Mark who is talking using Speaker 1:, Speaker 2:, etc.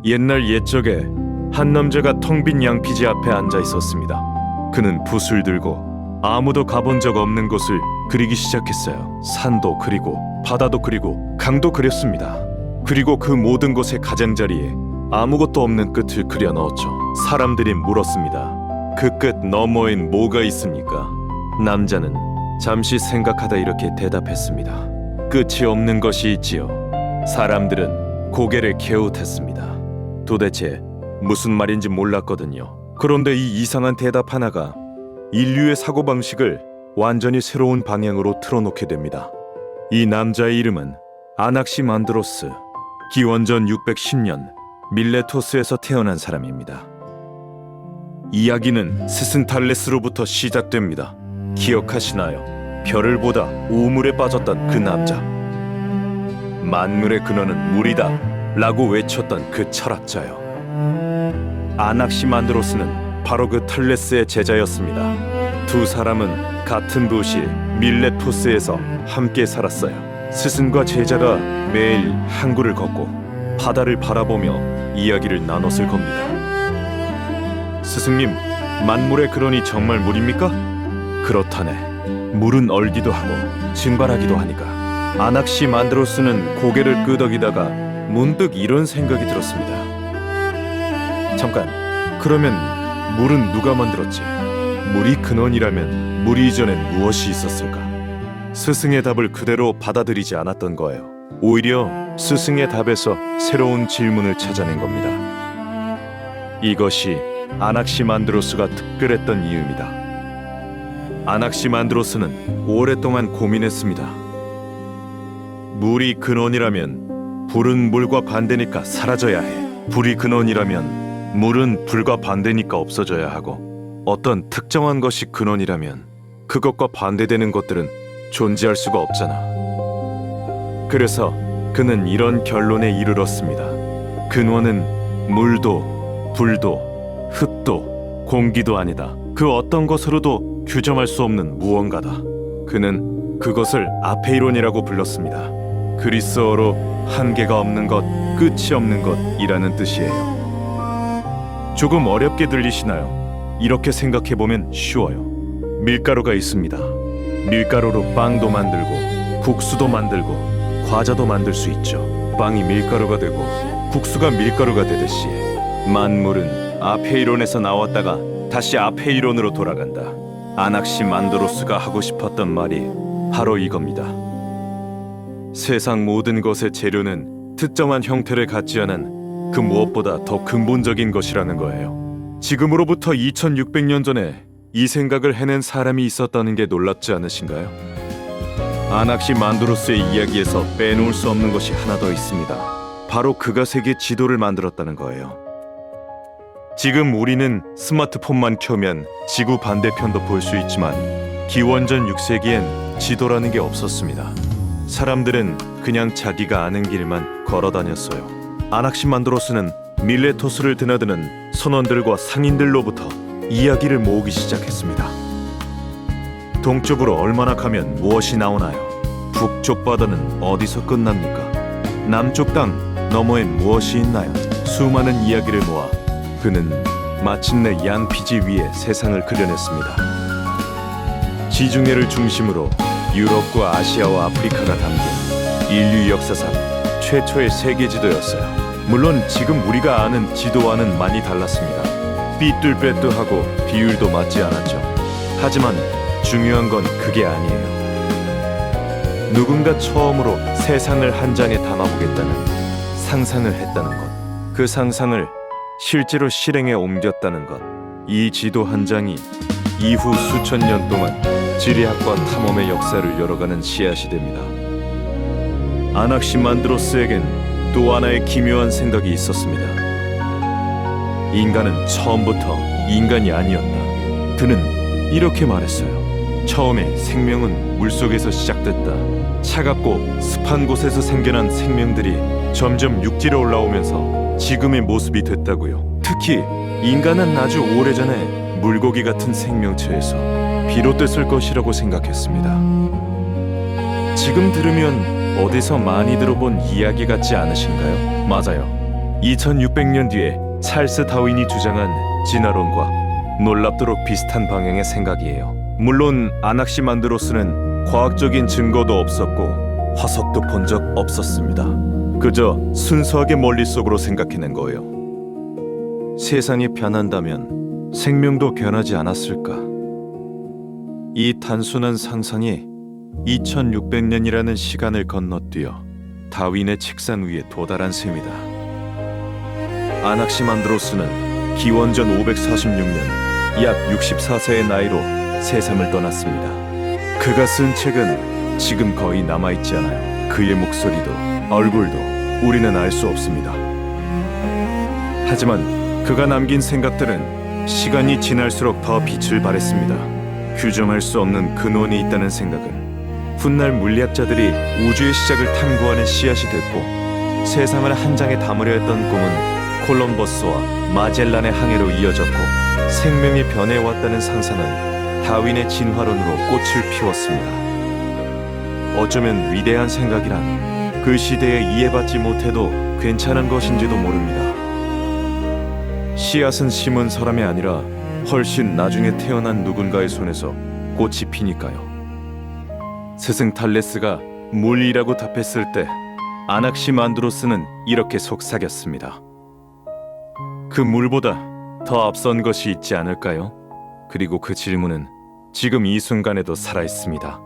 Speaker 1: 옛날 옛적에 한 남자가 텅 빈 양피지 앞에 앉아 있었습니다. 그는 붓을 들고 아무도 가본 적 없는 곳을 그리기 시작했어요. 산도 그리고 바다도 그리고 강도 그렸습니다. 그리고 그 모든 곳의 가장자리에 아무것도 없는 끝을 그려 넣었죠. 사람들이 물었습니다. 그 끝 너머엔 뭐가 있습니까? 남자는 잠시 생각하다 이렇게 대답했습니다. 끝이 없는 것이 있지요. 사람들은 고개를 갸웃했습니다. 도대체 무슨 말인지 몰랐거든요. 그런데 이 이상한 대답 하나가 인류의 사고방식을 완전히 새로운 방향으로 틀어놓게 됩니다. 이 남자의 이름은 아낙시만드로스, 기원전 610년 밀레토스에서 태어난 사람입니다. 이야기는 스승탈레스로부터 시작됩니다. 기억하시나요? 별을 보다 우물에 빠졌던 그 남자. 만물의 근원은 물이다 라고 외쳤던 그 철학자요. 아낙시만드로스는 바로 그 탈레스의 제자였습니다. 두 사람은 같은 도시 밀레토스에서 함께 살았어요. 스승과 제자가 매일 항구를 걷고 바다를 바라보며 이야기를 나눴을 겁니다. 스승님, 만물의 근원이 정말 물입니까? 그렇다네. 물은 얼기도 하고 증발하기도 하니까. 아낙시만드로스는 고개를 끄덕이다가 문득 이런 생각이 들었습니다. 잠깐, 그러면 물은 누가 만들었지? 물이 근원이라면 물 이전엔 무엇이 있었을까? 스승의 답을 그대로 받아들이지 않았던 거예요. 오히려 스승의 답에서 새로운 질문을 찾아낸 겁니다. 이것이 아낙시만드로스가 특별했던 이유입니다. 아낙시만드로스는 오랫동안 고민했습니다. 물이 근원이라면 불은 물과 반대니까 사라져야 해. 불이 근원이라면 물은 불과 반대니까 없어져야 하고, 어떤 특정한 것이 근원이라면 그것과 반대되는 것들은 존재할 수가 없잖아. 그래서 그는 이런 결론에 이르렀습니다. 근원은 물도 불도 흙도 공기도 아니다. 그 어떤 것으로도 규정할 수 없는 무언가다. 그는 그것을 아페이론이라고 불렀습니다. 그리스어로 한계가 없는 것, 끝이 없는 것이라는 뜻이에요. 조금 어렵게 들리시나요? 이렇게 생각해보면 쉬워요. 밀가루가 있습니다. 밀가루로 빵도 만들고 국수도 만들고 과자도 만들 수 있죠. 빵이 밀가루가 되고 국수가 밀가루가 되듯이 만물은 아페이론에서 나왔다가 다시 아페이론으로 돌아간다. 아낙시만드로스가 하고 싶었던 말이 바로 이겁니다. 세상 모든 것의 재료는 특정한 형태를 갖지 않은 그 무엇보다 더 근본적인 것이라는 거예요. 지금으로부터 2600년 전에 이 생각을 해낸 사람이 있었다는 게 놀랍지 않으신가요? 아낙시만드로스의 이야기에서 빼놓을 수 없는 것이 하나 더 있습니다. 바로 그가 세계 지도를 만들었다는 거예요. 지금 우리는 스마트폰만 켜면 지구 반대편도 볼 수 있지만 기원전 6세기엔 지도라는 게 없었습니다. 사람들은 그냥 자기가 아는 길만 걸어 다녔어요. 아낙시만드로스는 밀레토스를 드나드는 선원들과 상인들로부터 이야기를 모으기 시작했습니다. 동쪽으로 얼마나 가면 무엇이 나오나요? 북쪽 바다는 어디서 끝납니까? 남쪽 땅 너머엔 무엇이 있나요? 수많은 이야기를 모아 그는 마침내 양피지 위에 세상을 그려냈습니다. 지중해를 중심으로 유럽과 아시아와 아프리카가 담긴 인류 역사상 최초의 세계 지도였어요. 물론 지금 우리가 아는 지도와는 많이 달랐습니다. 삐뚤빼뚤하고 비율도 맞지 않았죠. 하지만 중요한 건 그게 아니에요. 누군가 처음으로 세상을 한 장에 담아보겠다는 상상을 했다는 것, 그 상상을 실제로 실행에 옮겼다는 것, 이 지도 한 장이 이후 수천 년 동안 지리학과 탐험의 역사를 열어가는 씨앗이 됩니다. 아낙시만드로스에겐 또 하나의 기묘한 생각이 있었습니다. 인간은 처음부터 인간이 아니었다. 그는 이렇게 말했어요. 처음에 생명은 물속에서 시작됐다. 차갑고 습한 곳에서 생겨난 생명들이 점점 육지로 올라오면서 지금의 모습이 됐다고요. 특히 인간은 아주 오래전에 물고기 같은 생명체에서 비롯됐을 것이라고 생각했습니다. 지금 들으면 어디서 많이 들어본 이야기 같지 않으신가요? 맞아요. 2600년 뒤에 찰스 다윈이 주장한 진화론과 놀랍도록 비슷한 방향의 생각이에요. 물론 아낙시만드로스는 과학적인 증거도 없었고 화석도 본 적 없었습니다. 그저 순수하게 머릿속으로 생각해낸 거예요. 세상이 변한다면 생명도 변하지 않았을까? 이 단순한 상상이 2600년이라는 시간을 건너뛰어 다윈의 책상 위에 도달한 셈이다. 아낙시만드로스는 기원전 546년 약 64세의 나이로 세상을 떠났습니다. 그가 쓴 책은 지금 거의 남아있지 않아요. 그의 목소리도 얼굴도 우리는 알 수 없습니다. 하지만 그가 남긴 생각들은 시간이 지날수록 더 빛을 발했습니다. 규정할 수 없는 근원이 있다는 생각은 훗날 물리학자들이 우주의 시작을 탐구하는 씨앗이 됐고, 세상을 한 장에 담으려 했던 꿈은 콜럼버스와 마젤란의 항해로 이어졌고, 생명이 변해왔다는 상상은 다윈의 진화론으로 꽃을 피웠습니다. 어쩌면 위대한 생각이란 그 시대에 이해받지 못해도 괜찮은 것인지도 모릅니다. 씨앗은 심은 사람이 아니라 훨씬 나중에 태어난 누군가의 손에서 꽃이 피니까요. 스승 탈레스가 물이라고 답했을 때 아낙시만드로스는 이렇게 속삭였습니다. 그 물보다 더 앞선 것이 있지 않을까요? 그리고 그 질문은 지금 이 순간에도 살아있습니다.